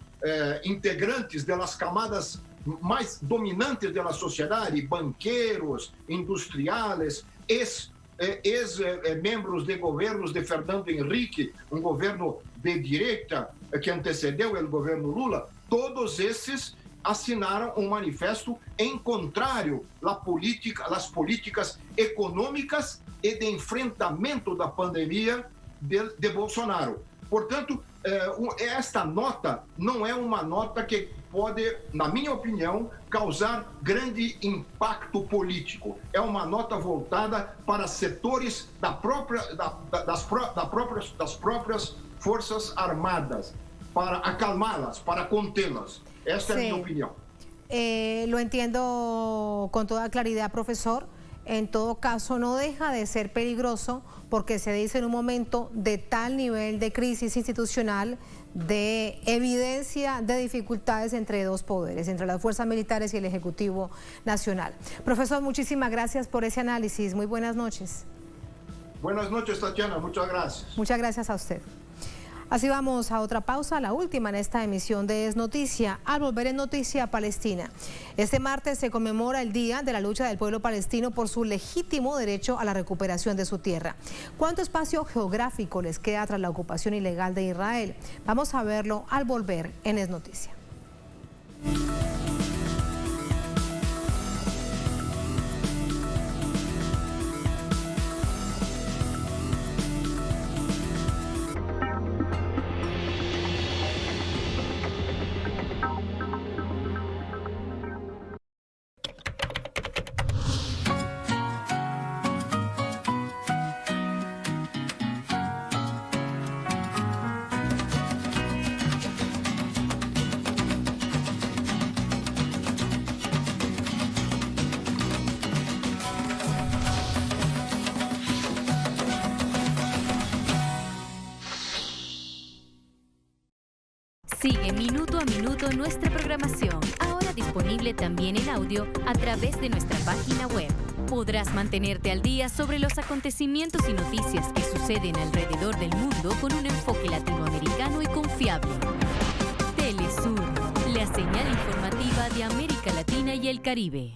integrantes das camadas mais dominantes da sociedade, banqueiros, industriais, ex-membros de governos de Fernando Henrique, um governo de direita que antecedeu o governo Lula, todos esses assinaram um manifesto em contrário às políticas econômicas e de enfrentamento da pandemia de Bolsonaro. Portanto, esta nota não é uma nota que pode, na minha opinião, causar grande impacto político. É uma nota voltada para setores das próprias Forças Armadas, para acalmá-las, para contê-las. Esta es mi opinión. Lo entiendo con toda claridad, profesor. En todo caso, no deja de ser peligroso porque se dice en un momento de tal nivel de crisis institucional, de evidencia de dificultades entre dos poderes, entre las fuerzas militares y el Ejecutivo Nacional. Profesor, muchísimas gracias por ese análisis. Muy buenas noches. Buenas noches, Tatiana. Muchas gracias. Muchas gracias a usted. Así vamos a otra pausa, la última en esta emisión de Es Noticia. Al volver en Noticia Palestina. Este martes se conmemora el Día de la Lucha del Pueblo Palestino por su legítimo derecho a la recuperación de su tierra. ¿Cuánto espacio geográfico les queda tras la ocupación ilegal de Israel? Vamos a verlo al volver en Es Noticia. Sigue minuto a minuto nuestra programación, ahora disponible también en audio a través de nuestra página web. Podrás mantenerte al día sobre los acontecimientos y noticias que suceden alrededor del mundo con un enfoque latinoamericano y confiable. Telesur, la señal informativa de América Latina y el Caribe.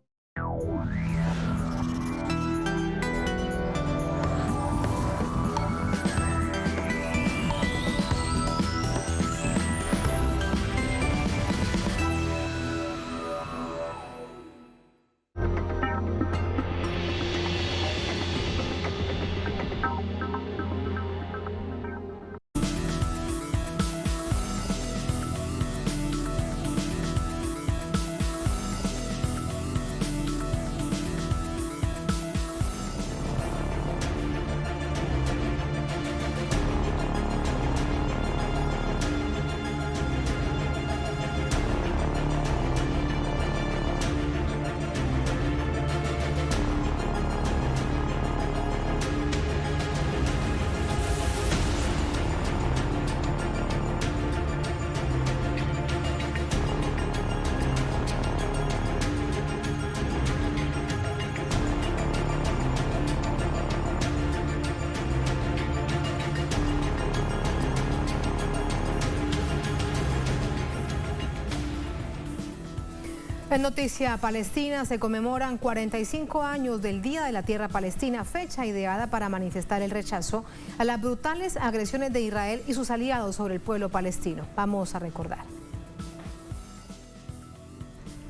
En Noticia Palestina se conmemoran 45 años del Día de la Tierra Palestina, fecha ideada para manifestar el rechazo a las brutales agresiones de Israel y sus aliados sobre el pueblo palestino. Vamos a recordar.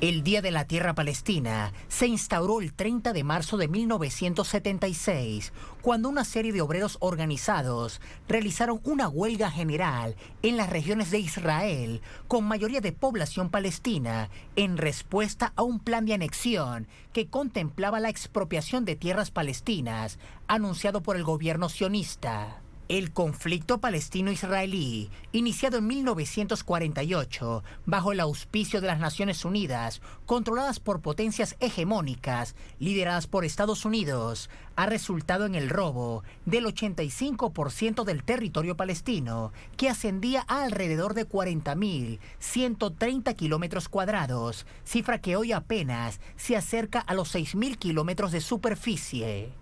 El Día de la Tierra Palestina se instauró el 30 de marzo de 1976, cuando una serie de obreros organizados realizaron una huelga general en las regiones de Israel, con mayoría de población palestina, en respuesta a un plan de anexión que contemplaba la expropiación de tierras palestinas, anunciado por el gobierno sionista. El conflicto palestino-israelí, iniciado en 1948, bajo el auspicio de las Naciones Unidas, controladas por potencias hegemónicas, lideradas por Estados Unidos, ha resultado en el robo del 85% del territorio palestino, que ascendía a alrededor de 40.130 kilómetros cuadrados, cifra que hoy apenas se acerca a los 6.000 kilómetros de superficie.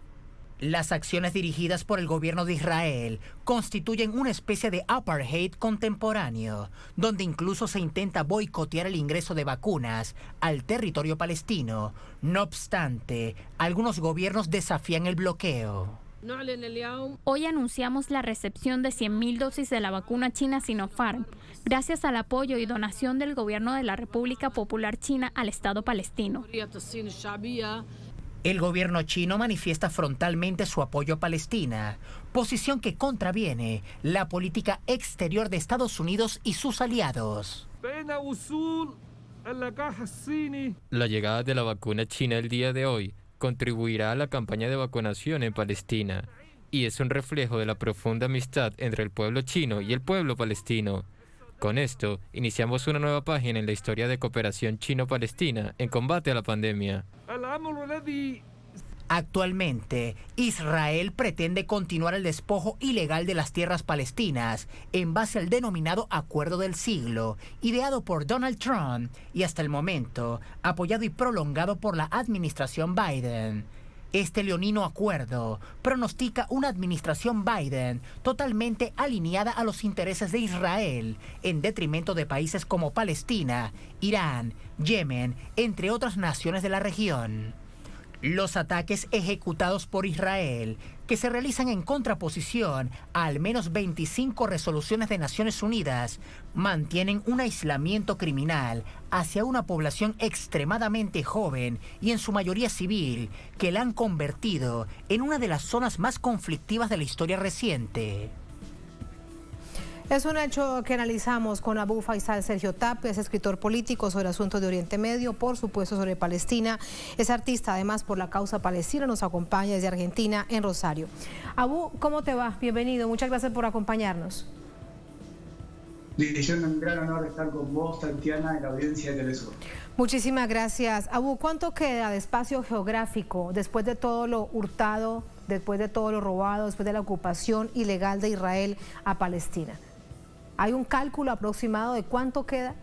Las acciones dirigidas por el gobierno de Israel constituyen una especie de apartheid contemporáneo, donde incluso se intenta boicotear el ingreso de vacunas al territorio palestino. No obstante, algunos gobiernos desafían el bloqueo. Hoy anunciamos la recepción de 100.000 dosis de la vacuna china Sinopharm, gracias al apoyo y donación del gobierno de la República Popular China al Estado palestino. El gobierno chino manifiesta frontalmente su apoyo a Palestina, posición que contraviene la política exterior de Estados Unidos y sus aliados. La llegada de la vacuna china el día de hoy contribuirá a la campaña de vacunación en Palestina y es un reflejo de la profunda amistad entre el pueblo chino y el pueblo palestino. Con esto, iniciamos una nueva página en la historia de cooperación chino-palestina en combate a la pandemia. Actualmente, Israel pretende continuar el despojo ilegal de las tierras palestinas en base al denominado Acuerdo del Siglo, ideado por Donald Trump y hasta el momento apoyado y prolongado por la administración Biden. Este leonino acuerdo pronostica una administración Biden totalmente alineada a los intereses de Israel, en detrimento de países como Palestina, Irán, Yemen, entre otras naciones de la región. Los ataques ejecutados por Israel, que se realizan en contraposición a al menos 25 resoluciones de Naciones Unidas, mantienen un aislamiento criminal hacia una población extremadamente joven y en su mayoría civil, que la han convertido en una de las zonas más conflictivas de la historia reciente. Es un hecho que analizamos con Abu Faisal Sergio Tapia, es escritor político sobre asuntos de Oriente Medio, por supuesto sobre Palestina. Es artista además por la causa palestina, nos acompaña desde Argentina en Rosario. Abu, ¿cómo te va? Bienvenido, muchas gracias por acompañarnos. Es un gran honor estar con vos, Tatiana, en la audiencia de Telesur. Muchísimas gracias. Abu, ¿cuánto queda de espacio geográfico después de todo lo hurtado, después de todo lo robado, después de la ocupación ilegal de Israel a Palestina? ¿Hay un cálculo aproximado de cuánto queda?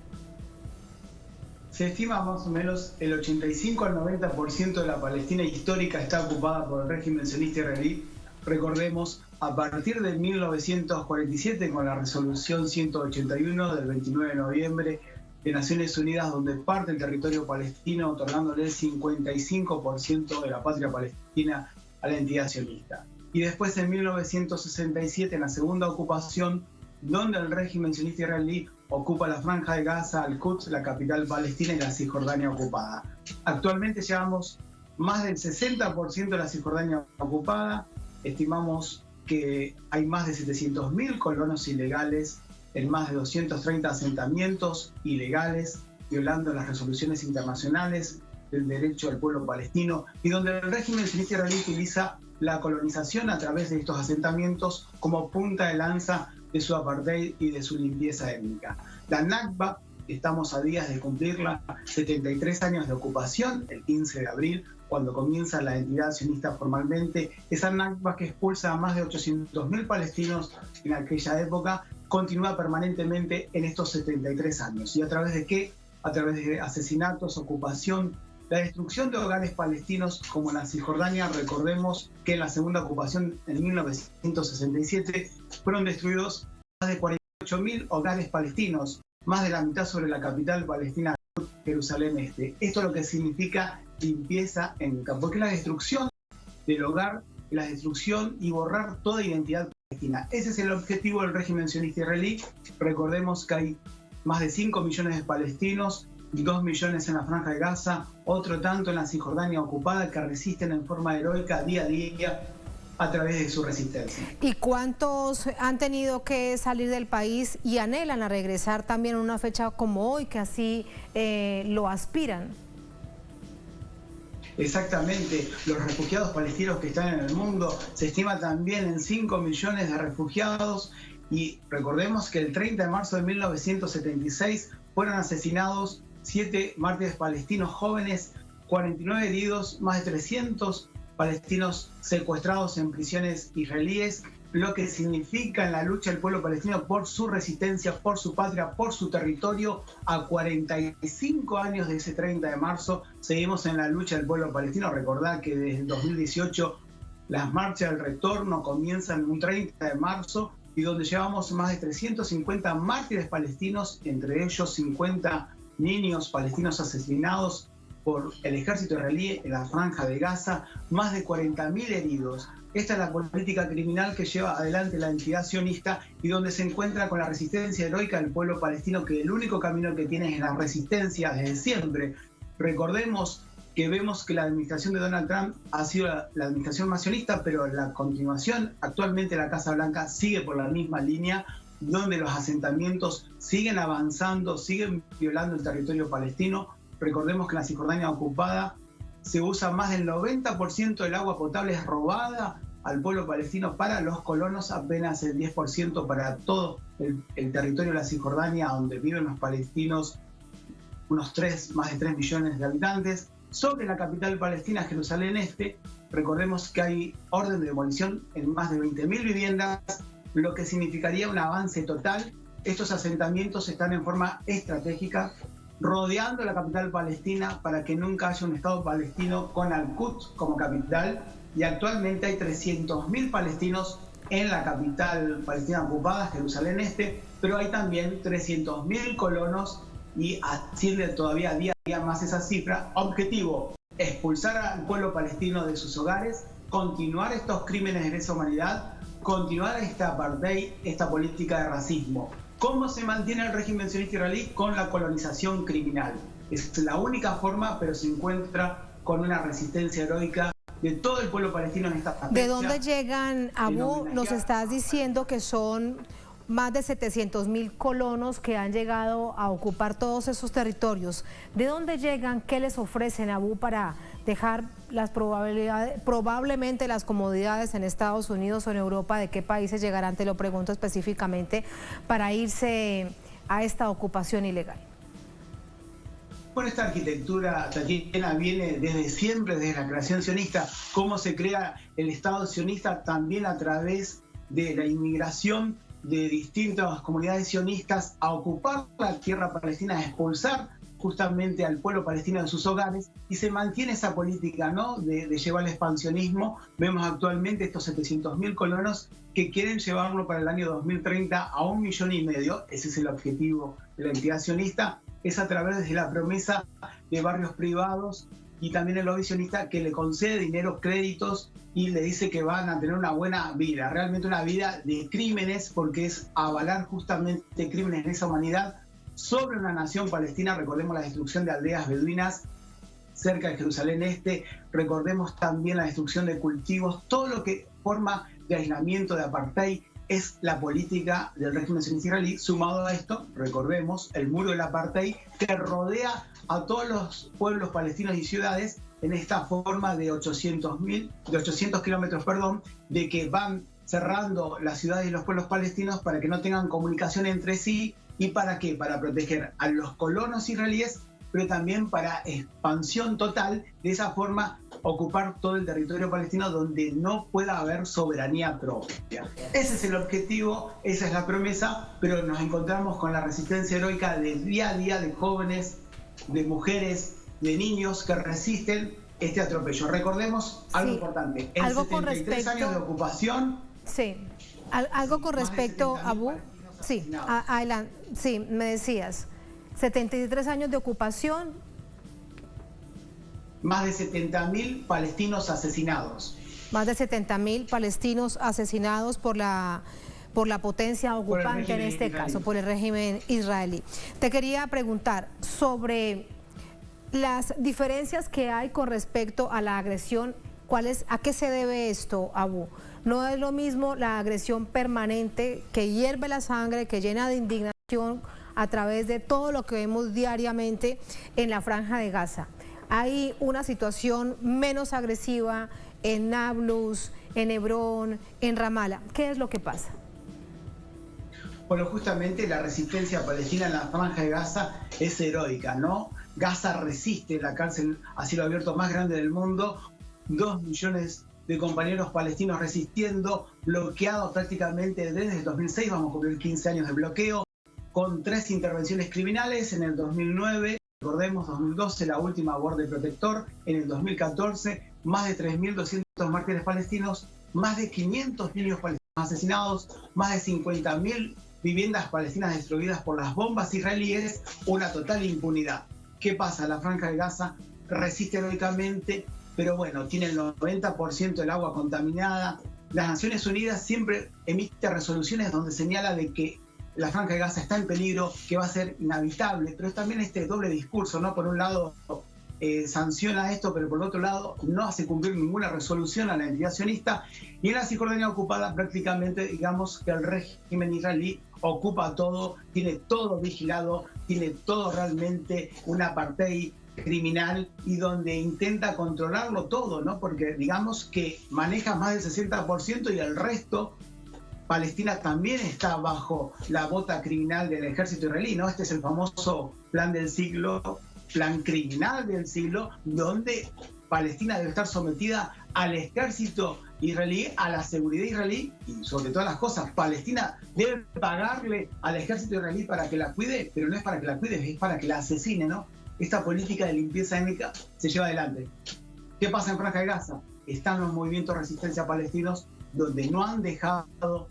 Se estima más o menos el 85 al 90% de la Palestina histórica está ocupada por el régimen sionista israelí. Recordemos, a partir de 1947, con la resolución 181 del 29 de noviembre de Naciones Unidas, donde parte el territorio palestino, otorgándole el 55% de la patria palestina a la entidad sionista. Y después, en 1967, en la segunda ocupación, donde el régimen sionista israelí ocupa la Franja de Gaza, Al-Quds, la capital palestina, y la Cisjordania ocupada. Actualmente llevamos más del 60% de la Cisjordania ocupada. Estimamos que hay más de 700.000 colonos ilegales en más de 230 asentamientos ilegales, violando las resoluciones internacionales del derecho del pueblo palestino, y donde el régimen sionista israelí utiliza la colonización a través de estos asentamientos como punta de lanza de su apartheid y de su limpieza étnica. La Nakba, estamos a días de cumplirla, 73 años de ocupación, el 15 de abril, cuando comienza la entidad sionista formalmente. Esa Nakba, que expulsa a más de 800.000 palestinos en aquella época, continúa permanentemente en estos 73 años. ¿Y a través de qué? A través de asesinatos, ocupación, la destrucción de hogares palestinos como en la Cisjordania. Recordemos que en la segunda ocupación, en 1967, fueron destruidos más de 48.000 hogares palestinos, más de la mitad sobre la capital palestina, Jerusalén Este. Esto es lo que significa limpieza étnica, porque es la destrucción del hogar, la destrucción y borrar toda identidad palestina. Ese es el objetivo del régimen sionista israelí. Recordemos que hay más de 5 millones de palestinos, 2 millones en la Franja de Gaza, otro tanto en la Cisjordania ocupada, que resisten en forma heroica día a día a través de su resistencia. ¿Y cuántos han tenido que salir del país y anhelan a regresar también en una fecha como hoy, que así lo aspiran? Exactamente, los refugiados palestinos que están en el mundo, se estima también en 5 millones de refugiados, y recordemos que el 30 de marzo de 1976 fueron asesinados 7 mártires palestinos jóvenes, 49 heridos, más de 300 palestinos secuestrados en prisiones israelíes, lo que significa en la lucha del pueblo palestino por su resistencia, por su patria, por su territorio. A 45 años de ese 30 de marzo seguimos en la lucha del pueblo palestino. Recordad que desde el 2018 Las marchas del retorno comienzan un 30 de marzo y donde llevamos más de 350 mártires palestinos, entre ellos 50 niños palestinos asesinados por el ejército israelí en la franja de Gaza, más de 40.000 heridos. Esta es la política criminal que lleva adelante la entidad sionista y donde se encuentra con la resistencia heroica del pueblo palestino, que el único camino que tiene es la resistencia desde siempre. Recordemos que vemos que la administración de Donald Trump ha sido la administración más sionista, pero la continuación, actualmente la Casa Blanca sigue por la misma línea, donde los asentamientos siguen avanzando, siguen violando el territorio palestino. Recordemos que en la Cisjordania ocupada se usa más del 90% del agua potable es robada al pueblo palestino para los colonos, apenas el 10% para todo el territorio de la Cisjordania, donde viven los palestinos, más de 3 millones de habitantes. Sobre la capital palestina, Jerusalén Este, recordemos que hay orden de demolición en más de 20.000 viviendas, lo que significaría un avance total. Estos asentamientos están en forma estratégica, rodeando la capital palestina para que nunca haya un Estado palestino con Al-Quds como capital, y actualmente hay 300.000 palestinos en la capital palestina ocupada, Jerusalén Este, pero hay también 300.000 colonos y asciende todavía día a día más esa cifra. Objetivo: expulsar al pueblo palestino de sus hogares, continuar estos crímenes de lesa humanidad, continuar esta apartheid, esta política de racismo. ¿Cómo se mantiene el régimen sionista israelí? Con la colonización criminal. Es la única forma, pero se encuentra con una resistencia heroica de todo el pueblo palestino en esta fecha. ¿De dónde llegan, Abu? Nos estás diciendo que son más de 700.000 colonos que han llegado a ocupar todos esos territorios. ¿De dónde llegan? ¿Qué les ofrecen, Abu, para dejar las probablemente las comodidades en Estados Unidos o en Europa? ¿De qué países llegarán? Te lo pregunto específicamente, para irse a esta ocupación ilegal. Bueno, esta arquitectura, Tatiana, viene desde siempre, desde la creación sionista. Cómo se crea el Estado sionista también a través de la inmigración de distintas comunidades sionistas a ocupar la tierra palestina, a expulsar justamente al pueblo palestino de sus hogares, y se mantiene esa política, ¿no?, de llevar el expansionismo. Vemos actualmente estos 700.000 colonos que quieren llevarlo para el año 2030 a 1,5 millones. Ese es el objetivo de la entidad sionista. Es a través de la promesa de barrios privados y también el lobby sionista, que le concede dinero, créditos, y le dice que van a tener una buena vida, realmente una vida de crímenes, porque es avalar justamente crímenes de esa humanidad sobre una nación palestina. Recordemos la destrucción de aldeas beduinas cerca de Jerusalén Este, recordemos también la destrucción de cultivos, todo lo que forma de aislamiento, de apartheid, es la política del régimen sionista israelí. Sumado a esto, recordemos el muro del apartheid que rodea a todos los pueblos palestinos y ciudades en esta forma de 800 kilómetros, de que van cerrando las ciudades y los pueblos palestinos para que no tengan comunicación entre sí. ¿Y para qué? Para proteger a los colonos israelíes, pero también para expansión total, de esa forma ocupar todo el territorio palestino donde no pueda haber soberanía propia. Ese es el objetivo, esa es la promesa, pero nos encontramos con la resistencia heroica del día a día de jóvenes, de mujeres, de niños que resisten este atropello. Recordemos algo importante, en 73 años de ocupación... Sí, algo con respecto a Abu. Sí, adelante. Sí, me decías, 73 años de ocupación. Más de 70.000 palestinos asesinados. Más de 70.000 palestinos asesinados por la potencia ocupante, en este caso, por el régimen israelí. Te quería preguntar sobre las diferencias que hay con respecto a la agresión. ¿A qué se debe esto, Abu? No es lo mismo la agresión permanente que hierve la sangre, que llena de indignación a través de todo lo que vemos diariamente en la Franja de Gaza. Hay una situación menos agresiva en Nablus, en Hebrón, en Ramallah. ¿Qué es lo que pasa? Bueno, justamente la resistencia palestina en la Franja de Gaza es heroica, ¿no? Gaza resiste, la cárcel a cielo abierto más grande del mundo, 2 millones de compañeros palestinos resistiendo, bloqueados prácticamente desde el 2006, vamos a cumplir 15 años de bloqueo, con 3 intervenciones criminales en el 2009, recordemos 2012 la última Border Protector, en el 2014 más de 3.200 mártires palestinos, más de 500 niños palestinos asesinados, más de 50.000 viviendas palestinas destruidas por las bombas israelíes, una total impunidad. ¿Qué pasa? La Franja de Gaza resiste heroicamente, pero bueno, tiene el 90% del agua contaminada. Las Naciones Unidas siempre emite resoluciones donde señala de que la Franja de Gaza está en peligro, que va a ser inhabitable, pero es también este doble discurso, ¿no? Por un lado sanciona esto, pero por otro lado no hace cumplir ninguna resolución a la entidad sionista, y en la Cisjordania ocupada prácticamente, digamos que el régimen israelí ocupa todo, tiene todo vigilado, tiene todo realmente un apartheid criminal y donde intenta controlarlo todo, ¿no? Porque digamos que maneja más del 60% y el resto, Palestina también está bajo la bota criminal del ejército israelí, ¿no? Este es el famoso plan del siglo, plan criminal del siglo, donde Palestina debe estar sometida al ejército israelí, a la seguridad israelí y sobre todas las cosas, Palestina debe pagarle al ejército israelí para que la cuide, pero no es para que la cuide, es para que la asesine, ¿no? Esta política de limpieza étnica se lleva adelante. ¿Qué pasa en Franja de Gaza? Están los movimientos de resistencia palestinos donde no han dejado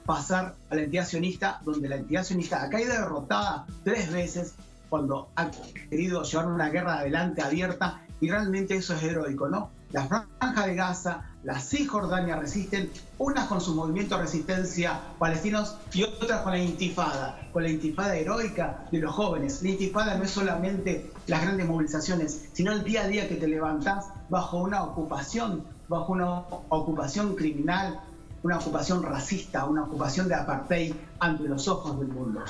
pasar a la entidad sionista, donde la entidad sionista ha caído derrotada 3 veces cuando ha querido llevar una guerra adelante abierta, y realmente eso es heroico, ¿no? La Franja de Gaza, la Cisjordania resisten, unas con sus movimientos de resistencia palestinos y otras con la intifada heroica de los jóvenes. La intifada no es solamente las grandes movilizaciones, sino el día a día que te levantás bajo una ocupación criminal, una ocupación racista, una ocupación de apartheid ante los ojos del mundo.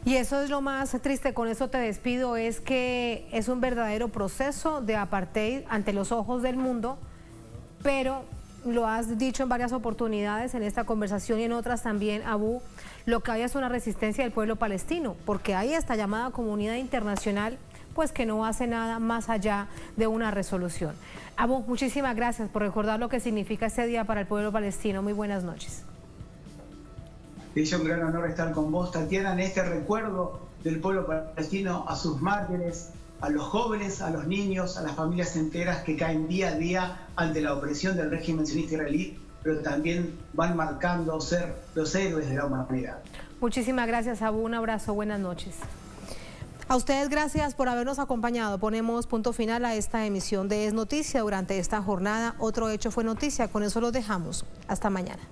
Y eso es lo más triste, con eso te despido, es que es un verdadero proceso de apartheid ante los ojos del mundo, pero lo has dicho en varias oportunidades en esta conversación y en otras también, Abu, lo que hay es una resistencia del pueblo palestino, porque hay esta llamada comunidad internacional pues que no hace nada más allá de una resolución. Abu, muchísimas gracias por recordar lo que significa este día para el pueblo palestino. Muy buenas noches. Es un gran honor estar con vos, Tatiana, en este recuerdo del pueblo palestino a sus mártires, a los jóvenes, a los niños, a las familias enteras que caen día a día ante la opresión del régimen sionista israelí, pero también van marcando ser los héroes de la humanidad. Muchísimas gracias, Abu. Un abrazo. Buenas noches. A ustedes gracias por habernos acompañado. Ponemos punto final a esta emisión de Es Noticia durante esta jornada. Otro hecho fue noticia. Con eso los dejamos. Hasta mañana.